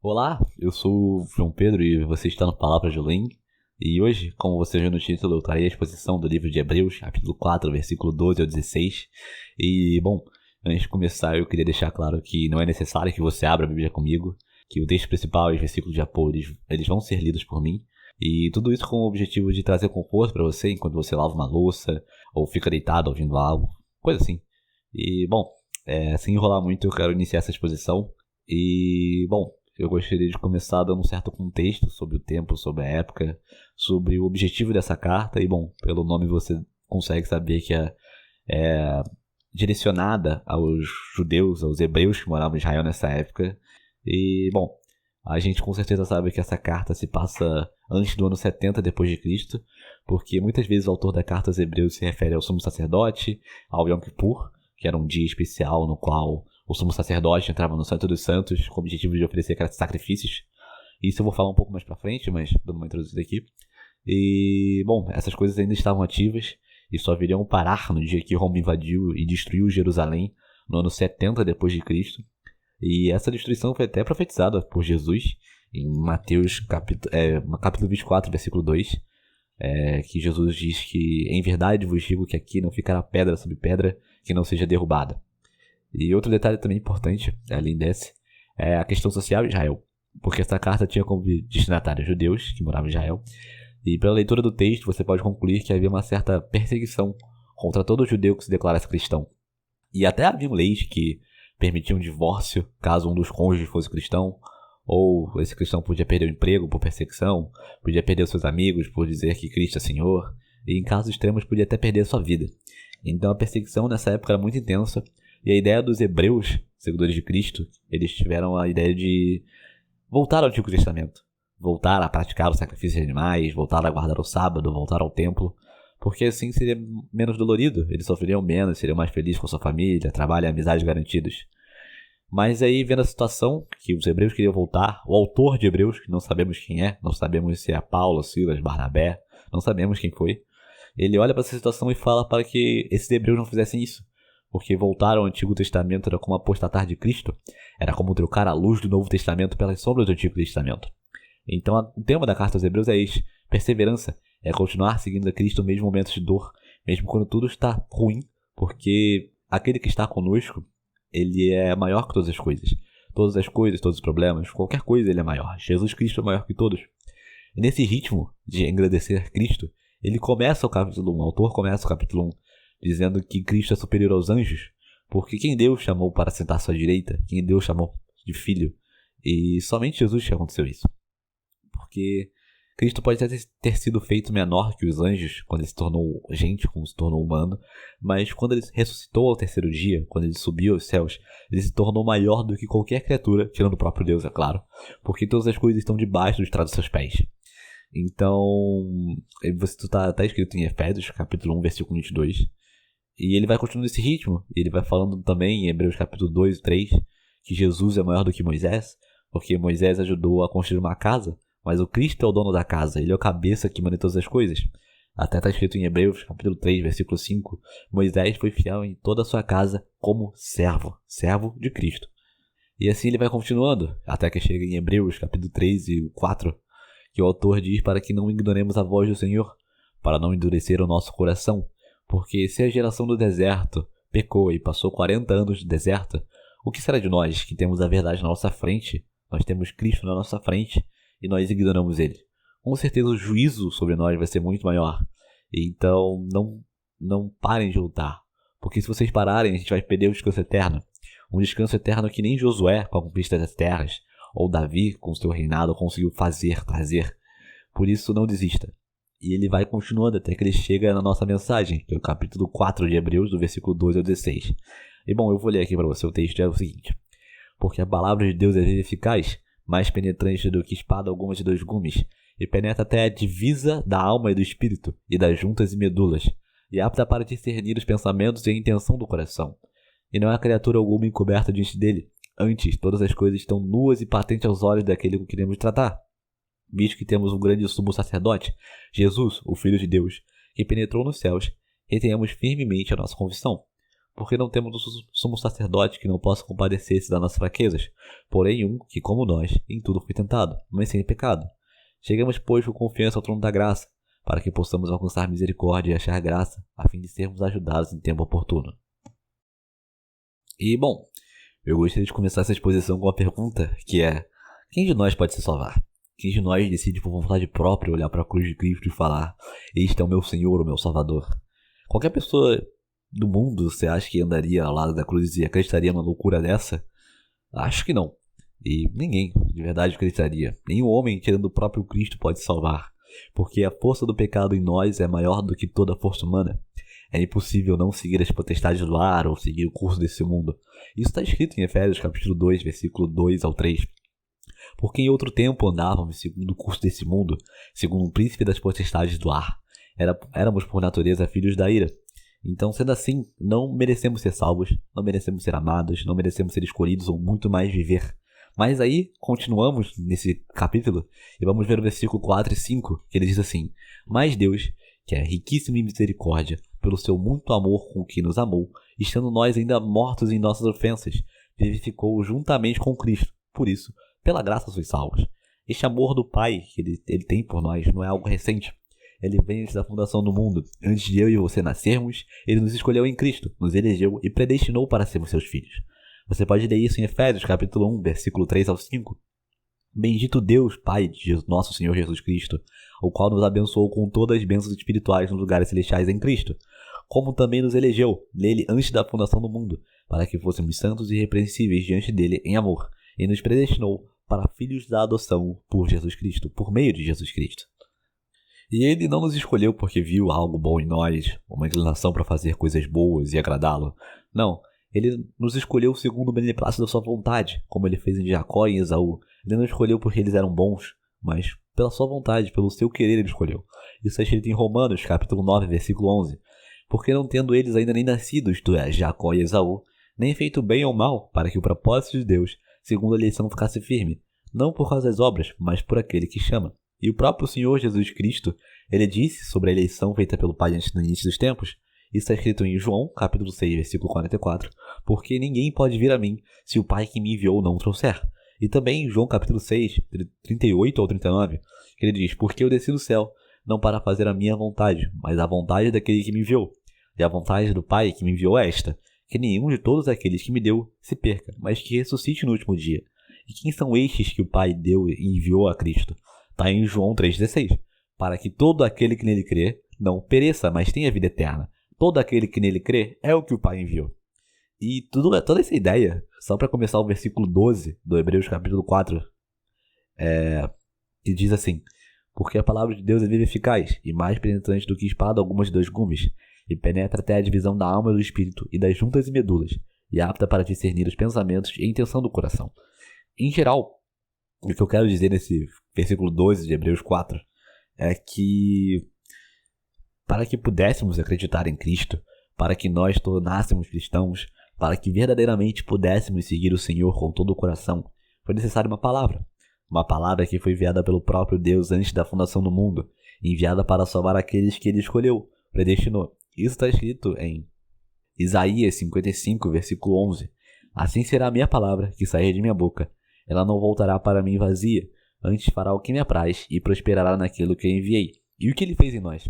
Olá, eu sou o João Pedro e você está no Palavra de Além. E hoje, como você viu no título, eu trarei a exposição do livro de Hebreus, capítulo 4, versículo 12 ao 16. E, bom, antes de começar, eu queria deixar claro que não é necessário que você abra a Bíblia comigo, que o texto principal e os versículos de apoio, eles vão ser lidos por mim. E tudo isso com o objetivo de trazer conforto para você enquanto você lava uma louça, ou fica deitado ouvindo algo, coisa assim. E, bom, sem enrolar muito, eu quero iniciar essa exposição. E, bom, eu gostaria de começar dando um certo contexto sobre o tempo, sobre a época, sobre o objetivo dessa carta. E, bom, pelo nome você consegue saber que é direcionada aos judeus, aos hebreus que moravam em Israel nessa época. E, bom, a gente com certeza sabe que essa carta se passa antes do ano 70 depois de Cristo, porque muitas vezes o autor da carta aos hebreus se refere ao sumo sacerdote, ao Yom Kippur, que era um dia especial no qual o sumo sacerdote entrava no Santo dos Santos com o objetivo de oferecer sacrifícios. Isso eu vou falar um pouco mais pra frente, mas dando uma introduzida aqui. E, bom, essas coisas ainda estavam ativas e só viriam parar no dia que Roma invadiu e destruiu Jerusalém no ano 70 depois de Cristo. E essa destruição foi até profetizada por Jesus em Mateus capítulo 24, versículo 2, que Jesus diz que em verdade vos digo que aqui não ficará pedra sobre pedra que não seja derrubada. E outro detalhe também importante, além desse, é a questão social de Israel, porque essa carta tinha como destinatários judeus que moravam em Israel, e pela leitura do texto você pode concluir que havia uma certa perseguição contra todo judeu que se declarasse cristão. E até haviam leis que permitiam divórcio caso um dos cônjuges fosse cristão, ou esse cristão podia perder o emprego por perseguição, podia perder os seus amigos por dizer que Cristo é Senhor, e em casos extremos podia até perder a sua vida. Então a perseguição nessa época era muito intensa, e a ideia dos hebreus, seguidores de Cristo, eles tiveram a ideia de voltar ao Antigo Testamento, voltar a praticar o sacrifício de animais, voltar a guardar o sábado, voltar ao templo, porque assim seria menos dolorido, eles sofreriam menos, seriam mais felizes com sua família, trabalho e amizade garantidos. Mas aí, vendo a situação, que os hebreus queriam voltar, o autor de Hebreus, que não sabemos quem é, não sabemos se é Paulo, Silas, Barnabé, não sabemos quem foi, ele olha para essa situação e fala para que esses hebreus não fizessem isso, porque voltar ao Antigo Testamento era como apostatar de Cristo, era como trocar a luz do Novo Testamento pelas sombras do Antigo Testamento. Então o tema da carta aos hebreus é este: perseverança, é continuar seguindo a Cristo mesmo em momentos de dor, mesmo quando tudo está ruim, porque aquele que está conosco, ele é maior que todas as coisas. Todas as coisas, todos os problemas, qualquer coisa ele é maior. Jesus Cristo é maior que todos. E nesse ritmo de engrandecer Cristo, ele começa o capítulo 1, o autor começa o capítulo 1, dizendo que Cristo é superior aos anjos, porque quem Deus chamou para sentar à sua direita, quem Deus chamou de filho, e somente Jesus que aconteceu isso. Porque Cristo pode até ter sido feito menor que os anjos, quando ele se tornou gente, quando se tornou humano, mas quando ele ressuscitou ao terceiro dia, quando ele subiu aos céus, ele se tornou maior do que qualquer criatura, tirando o próprio Deus, é claro, porque todas as coisas estão debaixo do estrado dos seus pés. Então, isso está escrito em Efésios, capítulo 1, versículo 22, e ele vai continuando esse ritmo, e ele vai falando também em Hebreus capítulo 2 e 3, que Jesus é maior do que Moisés, porque Moisés ajudou a construir uma casa, mas o Cristo é o dono da casa, ele é o cabeça que manda todas as coisas. Até está escrito em Hebreus, capítulo 3, versículo 5, Moisés foi fiel em toda a sua casa como servo de Cristo. E assim ele vai continuando, até que chega em Hebreus, capítulo 3 e 4, que o autor diz para que não ignoremos a voz do Senhor, para não endurecer o nosso coração, porque se a geração do deserto pecou e passou 40 anos de deserto, o que será de nós que temos a verdade na nossa frente? Nós temos Cristo na nossa frente, e nós ignoramos ele. Com certeza o juízo sobre nós vai ser muito maior. Então não parem de lutar. Porque se vocês pararem, a gente vai perder o descanso eterno. Um descanso eterno que nem Josué, com a conquista das terras, ou Davi, com o seu reinado, conseguiu trazer. Por isso não desista. E ele vai continuando até que ele chega na nossa mensagem, que é o capítulo 4 de Hebreus, do versículo 12 ao 16. E bom, eu vou ler aqui para você, o texto é o seguinte: porque a palavra de Deus é eficaz, mais penetrante do que espada alguma de 2 gumes, e penetra até a divisa da alma e do espírito, e das juntas e medulas, e apta para discernir os pensamentos e a intenção do coração. E não há criatura alguma encoberta diante dele. Antes, todas as coisas estão nuas e patentes aos olhos daquele com que queremos tratar. Visto que temos um grande sumo sacerdote, Jesus, o Filho de Deus, que penetrou nos céus, retenhamos firmemente a nossa confissão. porque não temos um sumo sacerdote que não possa compadecer-se das nossas fraquezas, porém um que, como nós, em tudo foi tentado, mas sem pecado. Chegamos, pois, com confiança ao trono da graça, para que possamos alcançar misericórdia e achar graça, a fim de sermos ajudados em tempo oportuno. E, bom, eu gostaria de começar essa exposição com uma pergunta, que é: quem de nós pode se salvar? Quem de nós decide por vontade própria olhar para a cruz de Cristo e falar: este é o meu Senhor, o meu Salvador? Qualquer pessoa do mundo, você acha que andaria ao lado da cruz e acreditaria numa loucura dessa? Acho que não. E ninguém de verdade acreditaria. Nenhum homem, tirando o próprio Cristo, pode salvar, porque a força do pecado em nós é maior do que toda a força humana. É impossível não seguir as potestades do ar ou seguir o curso desse mundo. Isso está escrito em Efésios capítulo 2, versículo 2 ao 3. Porque em outro tempo andávamos segundo o curso desse mundo, segundo o príncipe das potestades do ar. Éramos por natureza filhos da ira. Então, sendo assim, não merecemos ser salvos, não merecemos ser amados, não merecemos ser escolhidos ou muito mais viver. Mas aí, continuamos nesse capítulo e vamos ver o versículo 4 e 5, que ele diz assim: mas Deus, que é riquíssimo em misericórdia, pelo seu muito amor com que nos amou, estando nós ainda mortos em nossas ofensas, vivificou juntamente com Cristo. Por isso, pela graça sois salvos. Este amor do Pai que ele tem por nós não é algo recente. Ele vem antes da fundação do mundo. Antes de eu e você nascermos, ele nos escolheu em Cristo, nos elegeu e predestinou para sermos seus filhos. Você pode ler isso em Efésios, capítulo 1, versículo 3 ao 5. Bendito Deus, Pai de nosso Senhor Jesus Cristo, o qual nos abençoou com todas as bênçãos espirituais nos lugares celestiais em Cristo, como também nos elegeu nele antes da fundação do mundo, para que fôssemos santos e irrepreensíveis diante dele em amor, e nos predestinou para filhos da adoção por Jesus Cristo, por meio de Jesus Cristo. E ele não nos escolheu porque viu algo bom em nós, uma inclinação para fazer coisas boas e agradá-lo. Não, ele nos escolheu segundo o beneplácito da sua vontade, como ele fez em Jacó e em Esaú. Ele não escolheu porque eles eram bons, mas pela sua vontade, pelo seu querer ele escolheu. Isso é escrito em Romanos, capítulo 9, versículo 11. Porque não tendo eles ainda nem nascido, isto é, Jacó e Esaú, nem feito bem ou mal, para que o propósito de Deus, segundo a eleição, ficasse firme, não por causa das obras, mas por aquele que chama. E o próprio Senhor Jesus Cristo, ele disse sobre a eleição feita pelo Pai antes do início dos tempos. Isso está escrito em João, capítulo 6, versículo 44. Porque ninguém pode vir a mim, se o Pai que me enviou não o trouxer. E também em João, capítulo 6, 38 ou 39, que ele diz: porque eu desci do céu, não para fazer a minha vontade, mas a vontade daquele que me enviou. E a vontade do Pai que me enviou é esta: que nenhum de todos aqueles que me deu se perca, mas que ressuscite no último dia. E quem são estes que o Pai deu e enviou a Cristo? Está em João 3,16. Para que todo aquele que nele crê não pereça, mas tenha vida eterna. Todo aquele que nele crê é o que o Pai enviou. E toda essa ideia, só para começar o versículo 12 do Hebreus capítulo 4, que diz assim: porque a palavra de Deus é viva e eficaz, e mais penetrante do que espada alguma de 2 gumes, e penetra até a divisão da alma e do espírito, e das juntas e medulas, e apta para discernir os pensamentos e a intenção do coração. Em geral, o que eu quero dizer nesse versículo 12 de Hebreus 4 é que, para que pudéssemos acreditar em Cristo, para que nós tornássemos cristãos, para que verdadeiramente pudéssemos seguir o Senhor com todo o coração, foi necessária uma palavra que foi enviada pelo próprio Deus antes da fundação do mundo, enviada para salvar aqueles que ele escolheu, predestinou. Isso está escrito em Isaías 55, versículo 11. Assim será a minha palavra que sair de minha boca. Ela não voltará para mim vazia, antes fará o que me apraz e prosperará naquilo que eu enviei. E o que ele fez em nós?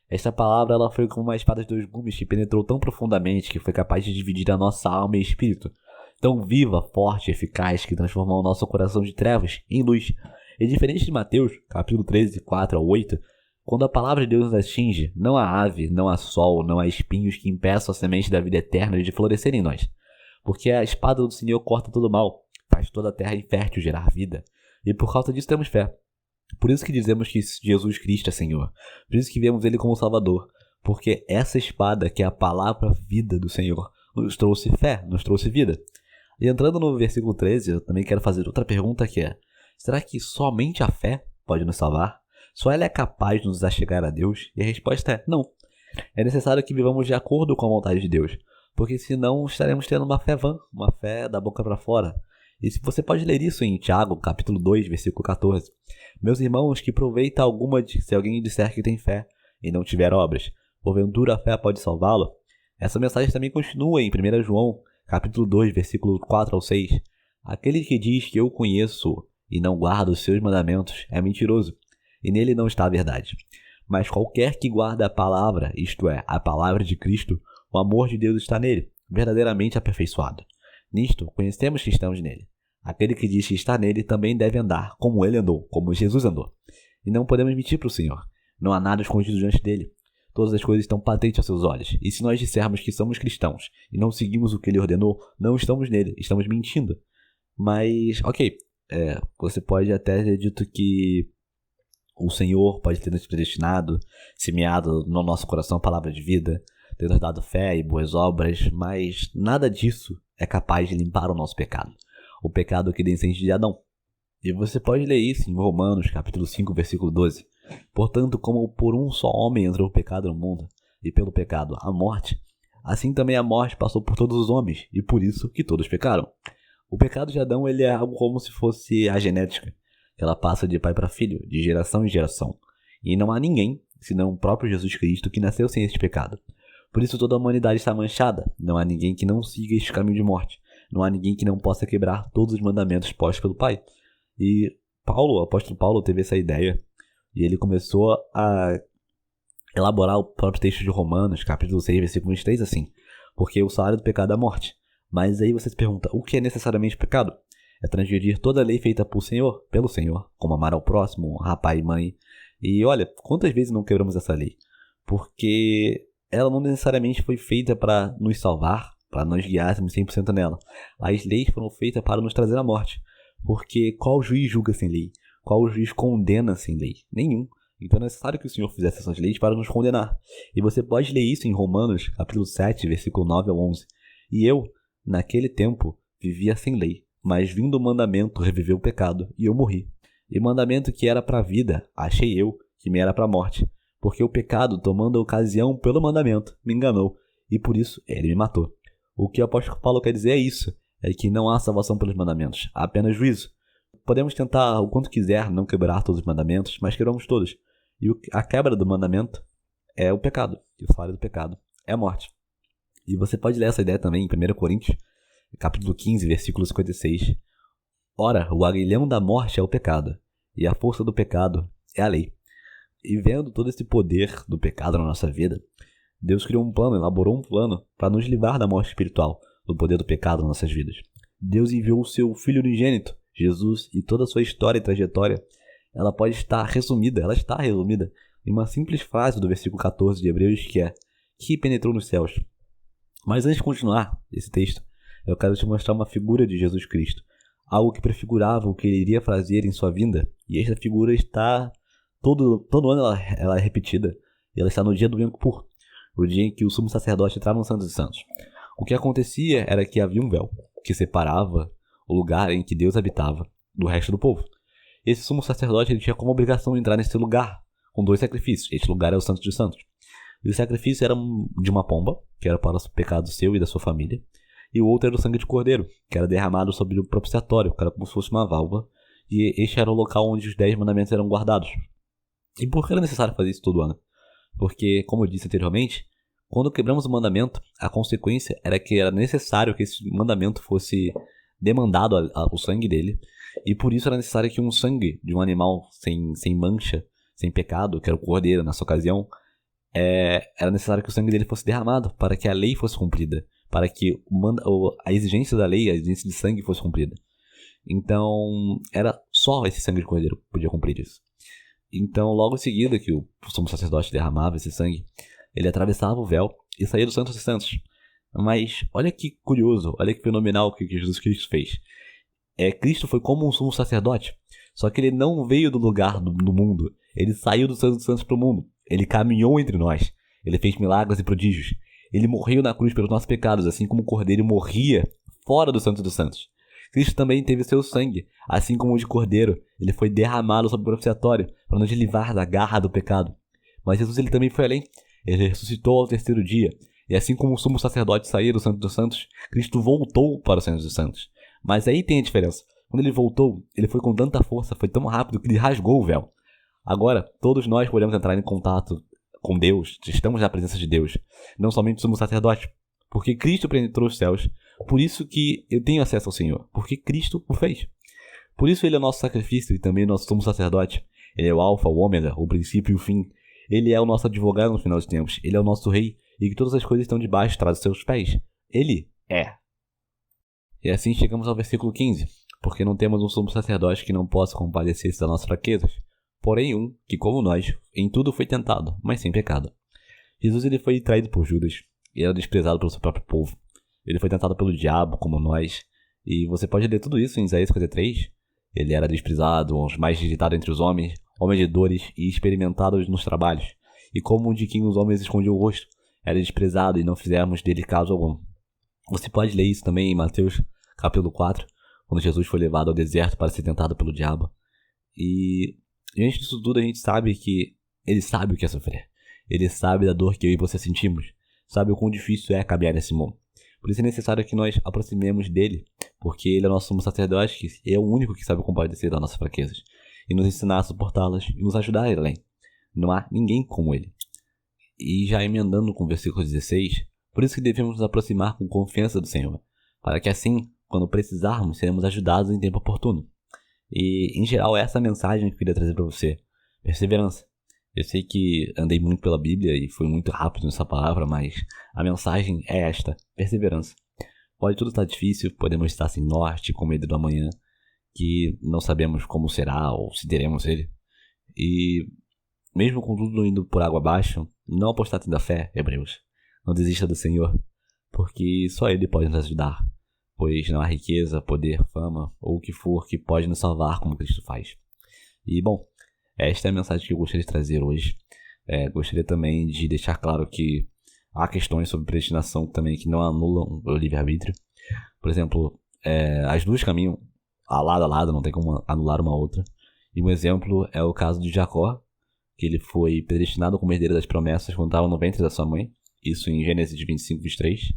Esta palavra ela foi como uma espada de 2 gumes que penetrou tão profundamente que foi capaz de dividir a nossa alma e espírito. Tão viva, forte e eficaz que transformou o nosso coração de trevas em luz. E diferente de Mateus, capítulo 13, 4 ao 8, quando a palavra de Deus nos atinge, não há ave, não há sol, não há espinhos que impeçam a semente da vida eterna de florescer em nós. Porque a espada do Senhor corta todo o mal, faz toda a terra infértil gerar vida. E por causa disso temos fé. Por isso que dizemos que Jesus Cristo é Senhor. Por isso que vemos Ele como Salvador. Porque essa espada, que é a palavra vida do Senhor, nos trouxe fé, nos trouxe vida. E entrando no versículo 13, eu também quero fazer outra pergunta que é: será que somente a fé pode nos salvar? Só ela é capaz de nos achegar a Deus? E a resposta é não. É necessário que vivamos de acordo com a vontade de Deus. Porque senão estaremos tendo uma fé vã, uma fé da boca para fora. E se você pode ler isso em Tiago, capítulo 2, versículo 14. Meus irmãos, que proveita alguma se alguém disser que tem fé e não tiver obras? Porventura a fé pode salvá-lo? Essa mensagem também continua em 1 João, capítulo 2, versículo 4 ao 6. Aquele que diz que eu conheço e não guarda os seus mandamentos é mentiroso, e nele não está a verdade. Mas qualquer que guarda a palavra, isto é, a palavra de Cristo, o amor de Deus está nele, verdadeiramente aperfeiçoado. Nisto, conhecemos que estamos nele. Aquele que diz que está nele também deve andar como ele andou, como Jesus andou. E não podemos mentir para o Senhor. Não há nada escondido diante dele. Todas as coisas estão patentes aos seus olhos. E se nós dissermos que somos cristãos e não seguimos o que ele ordenou, não estamos nele, estamos mentindo. Mas, ok, você pode até ter dito que o Senhor pode ter nos predestinado, semeado no nosso coração a palavra de vida, ter nos dado fé e boas obras, mas nada disso é capaz de limpar o nosso pecado. O pecado que descende de Adão. E você pode ler isso em Romanos, capítulo 5, versículo 12. Portanto, como por um só homem entrou o pecado no mundo, e pelo pecado a morte, assim também a morte passou por todos os homens, e por isso que todos pecaram. O pecado de Adão ele é algo como se fosse a genética, que ela passa de pai para filho, de geração em geração. E não há ninguém, senão o próprio Jesus Cristo, que nasceu sem esse pecado. Por isso toda a humanidade está manchada. Não há ninguém que não siga este caminho de morte. Não há ninguém que não possa quebrar todos os mandamentos postos pelo Pai. E o apóstolo Paulo teve essa ideia. E ele começou a elaborar o próprio texto de Romanos, capítulo 6, versículo 23, assim. Porque o salário do pecado é a morte. Mas aí você se pergunta, o que é necessariamente pecado? É transgredir toda a lei feita pelo Senhor, como amar ao próximo, honrar pai e mãe. E olha, quantas vezes não quebramos essa lei? Porque ela não necessariamente foi feita para nos salvar, para nós guiarmos 100% nela. As leis foram feitas para nos trazer a morte. Porque qual juiz julga sem lei? Qual juiz condena sem lei? Nenhum. Então é necessário que o Senhor fizesse essas leis para nos condenar. E você pode ler isso em Romanos, capítulo 7, versículo 9 ao 11. E eu, naquele tempo, vivia sem lei, mas vindo o mandamento reviveu o pecado, e eu morri. E o mandamento que era para a vida, achei eu, que me era para a morte. Porque o pecado, tomando a ocasião pelo mandamento, me enganou, e por isso ele me matou. O que o apóstolo Paulo quer dizer é isso, é que não há salvação pelos mandamentos, há apenas juízo. Podemos tentar o quanto quiser não quebrar todos os mandamentos, mas quebramos todos. E a quebra do mandamento é o pecado, e o salário do pecado é a morte. E você pode ler essa ideia também em 1 Coríntios, capítulo 15, versículo 56. Ora, o aguilhão da morte é o pecado, e a força do pecado é a lei. E vendo todo esse poder do pecado na nossa vida, Deus criou um plano, elaborou um plano para nos livrar da morte espiritual, do poder do pecado nas nossas vidas. Deus enviou o seu Filho unigênito, Jesus, e toda a sua história e trajetória, ela está resumida em uma simples frase do versículo 14 de Hebreus, que é: que penetrou nos céus. Mas antes de continuar esse texto, eu quero te mostrar uma figura de Jesus Cristo, algo que prefigurava o que ele iria fazer em sua vinda, e esta figura está todo ano ela é repetida, e ela está no dia do Yom Kippur, o dia em que o sumo sacerdote entrava no Santo dos Santos. O que acontecia era que havia um véu que separava o lugar em que Deus habitava do resto do povo. Esse sumo sacerdote ele tinha como obrigação de entrar nesse lugar com 2 sacrifícios. Este lugar é o Santo dos Santos. E o sacrifício era de uma pomba, que era para o pecado seu e da sua família, e o outro era o sangue de cordeiro, que era derramado sobre o propiciatório, que era como se fosse uma válvula, e este era o local onde os 10 mandamentos eram guardados. E por que era necessário fazer isso todo ano? Porque, como eu disse anteriormente, quando quebramos o mandamento, a consequência era que era necessário que esse mandamento fosse demandado o sangue dele, e por isso era necessário que um sangue de um animal sem mancha, sem pecado, que era o cordeiro nessa ocasião, era necessário que o sangue dele fosse derramado para que a lei fosse cumprida, para que a exigência da lei, a exigência de sangue fosse cumprida. Então, era só esse sangue de cordeiro que podia cumprir isso. Então, logo em seguida que o sumo sacerdote derramava esse sangue, ele atravessava o véu e saía do Santo dos Santos. Mas olha que curioso, olha que fenomenal o que Jesus Cristo fez. Cristo foi como um sumo sacerdote, só que ele não veio do lugar do mundo, ele saiu do Santo dos Santos para o mundo. Ele caminhou entre nós, ele fez milagres e prodígios, ele morreu na cruz pelos nossos pecados, assim como o cordeiro morria fora do Santo dos Santos. Cristo também teve seu sangue, assim como o de cordeiro, ele foi derramado sobre o propiciatório, para nos livrar da garra do pecado. Mas Jesus ele também foi além, ele ressuscitou ao 3º dia, e assim como o sumo sacerdote saía do Santo dos Santos, Cristo voltou para o Santo dos Santos. Mas aí tem a diferença, quando ele voltou, ele foi com tanta força, foi tão rápido que ele rasgou o véu. Agora, todos nós podemos entrar em contato com Deus, estamos na presença de Deus, não somente somos sacerdote, porque Cristo penetrou os céus, por isso que eu tenho acesso ao Senhor, porque Cristo o fez. Por isso ele é o nosso sacrifício e também nós somos sacerdote. Ele é o alfa, o ômega, o princípio e o fim. Ele é o nosso advogado no final dos tempos, ele é o nosso rei, e que todas as coisas estão debaixo, atrás dos seus pés. Ele é. E assim chegamos ao versículo 15, porque não temos um sumo sacerdote que não possa compadecer-se das nossas fraquezas, porém um que, como nós, em tudo foi tentado, mas sem pecado. Jesus ele foi traído por Judas, e era desprezado pelo seu próprio povo. Ele foi tentado pelo diabo, como nós, e você pode ler tudo isso em Isaías 53. Ele era desprezado, os mais rejeitado entre os homens, homem de dores e experimentado nos trabalhos, e como de quem os homens escondiam o rosto, era desprezado e não fizemos dele caso algum. Você pode ler isso também em Mateus capítulo 4, quando Jesus foi levado ao deserto para ser tentado pelo diabo. E diante disso tudo a gente sabe que ele sabe o que é sofrer. Ele sabe da dor que eu e você sentimos, sabe o quão difícil é caminhar nesse mundo. Por isso é necessário que nós aproximemos dele, porque ele é nosso sumo sacerdote, que é o único que sabe compadecer das nossas fraquezas, e nos ensinar a suportá-las e nos ajudar a ir além. Não há ninguém como ele. E já emendando com o versículo 16, por isso que devemos nos aproximar com confiança do Senhor, para que assim, quando precisarmos, seremos ajudados em tempo oportuno. E, em geral, essa é a mensagem que eu queria trazer para você. Perseverança. Eu sei que andei muito pela Bíblia e fui muito rápido nessa palavra, mas a mensagem é esta: perseverança. Pode tudo estar difícil, podemos estar sem norte, com medo do amanhã, que não sabemos como será ou se teremos ele. E mesmo com tudo indo por água abaixo, não apostatem da fé, Hebreus. Não desista do Senhor, porque só Ele pode nos ajudar, pois não há riqueza, poder, fama ou o que for que pode nos salvar como Cristo faz. E bom, esta é a mensagem que eu gostaria de trazer hoje. Gostaria também de deixar claro que há questões sobre predestinação também que não anulam o livre-arbítrio. Por exemplo, as duas caminham lado a lado, não tem como anular uma outra. E um exemplo é o caso de Jacó, que ele foi predestinado como herdeiro das promessas quando estava no ventre da sua mãe. Isso em Gênesis 25, 23.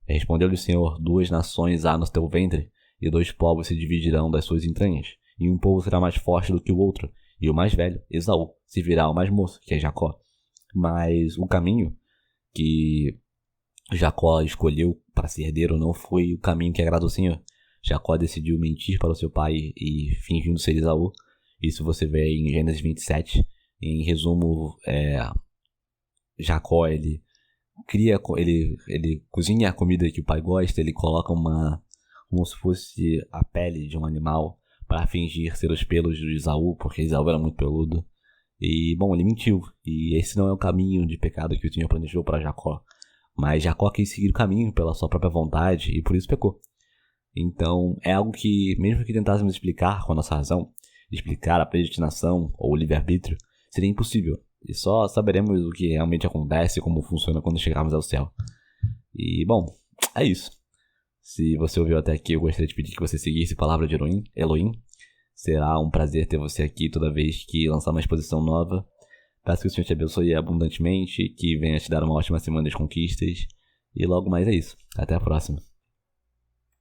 Respondeu-lhe o Senhor: 2 nações há no teu ventre, e 2 povos se dividirão das suas entranhas, e um povo será mais forte do que o outro, e o mais velho, Esaú, se virá ao mais moço, que é Jacó. Mas o caminho que Jacó escolheu para ser herdeiro não foi o caminho que agradou ao Senhor. Jacó decidiu mentir para o seu pai e fingindo ser Esaú. Isso você vê em Gênesis 27. Em resumo, Jacó ele cozinha a comida que o pai gosta, ele coloca como se fosse a pele de um animal para fingir ser os pelos de Esaú, porque Esaú era muito peludo. E, bom, ele mentiu. E esse não é o caminho de pecado que o Senhor planejou para Jacó. Mas Jacó quis seguir o caminho pela sua própria vontade e por isso pecou. Então, é algo que, mesmo que tentássemos explicar com a nossa razão, explicar a predestinação ou o livre-arbítrio, seria impossível. E só saberemos o que realmente acontece e como funciona quando chegarmos ao céu. E, bom, é isso. Se você ouviu até aqui, eu gostaria de pedir que você seguisse a palavra de Elohim. Será um prazer ter você aqui toda vez que lançar uma exposição nova. Peço que o Senhor te abençoe abundantemente, que venha te dar uma ótima semana de conquistas. E logo mais é isso. Até a próxima.